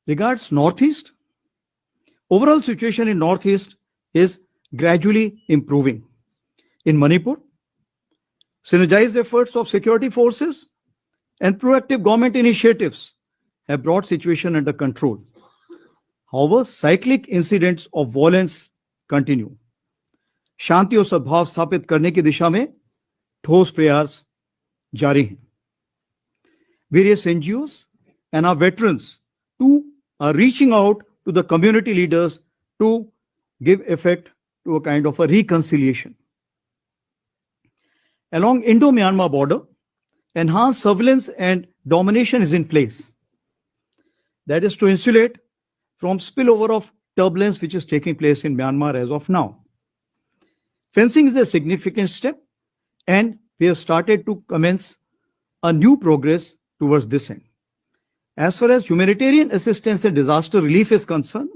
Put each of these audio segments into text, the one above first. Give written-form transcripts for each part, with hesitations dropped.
Regards Northeast, overall situation in Northeast is gradually improving. In Manipur, synergized efforts of security forces and proactive government initiatives have brought situation under control. However, cyclic incidents of violence continue. शांति और सद्भाव स्थापित करने की दिशा में ठोस प्रयास जारी हैं. Various NGOs and our veterans too are reaching out to the community leaders to give effect to a kind of a reconciliation. Along Indo-Myanmar border, enhanced surveillance and domination is in place. That is to insulate from spillover of turbulence which is taking place in Myanmar as of now. Fencing is a significant step, and we have started to commence a new progress towards this end. As far as humanitarian assistance and disaster relief is concerned,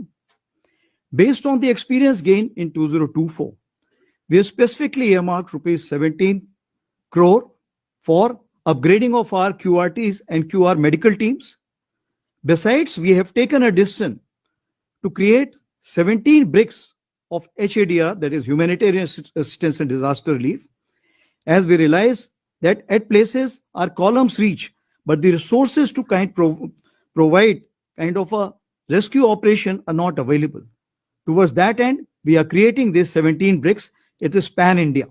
based on the experience gained in 2024, we have specifically earmarked rupees 17 crore for upgrading of our QRTs and QR medical teams. Besides, we have taken a decision to create 17 bricks of HADR, that is humanitarian assistance and disaster relief, as we realize that at places our columns reach, but the resources to provide kind of a rescue operation are not available. Towards that end, we are creating these 17 bricks. It is pan-India.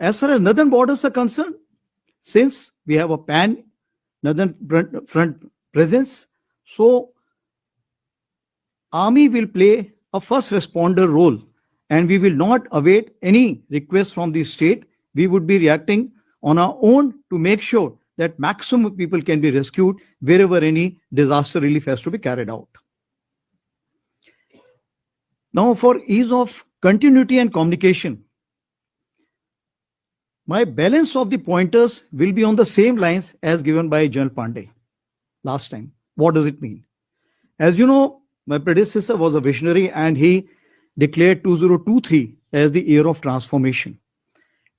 As far as northern borders are concerned, since we have a pan-northern front presence, so Army will play a first responder role, and we will not await any request from the state. We would be reacting on our own to make sure that maximum people can be rescued wherever any disaster relief has to be carried out. Now, for ease of continuity and communication, my balance of the pointers will be on the same lines as given by General Pandey last time. What does it mean? As you know, my predecessor was a visionary, and he declared 2023 as the year of transformation,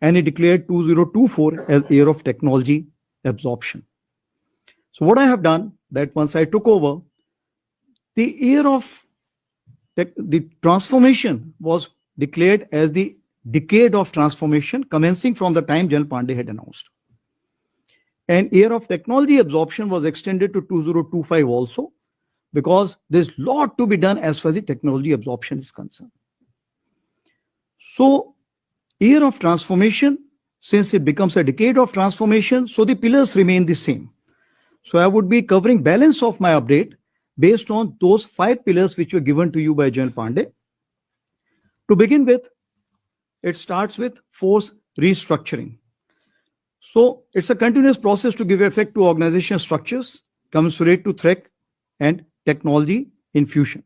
and he declared 2024 as year of technology absorption. So what I have done, that once I took over, the year of the transformation was declared as the decade of transformation, commencing from the time General Pandey had announced. And year of technology absorption was extended to 2025 also, because there's a lot to be done as far as the technology absorption is concerned. So, year of transformation, since it becomes a decade of transformation, so the pillars remain the same. So I would be covering balance of my update based on those 5 pillars which were given to you by General Pandey. To begin with, it starts with force restructuring. So it's a continuous process to give effect to organization structures commensurate to threat and technology infusion.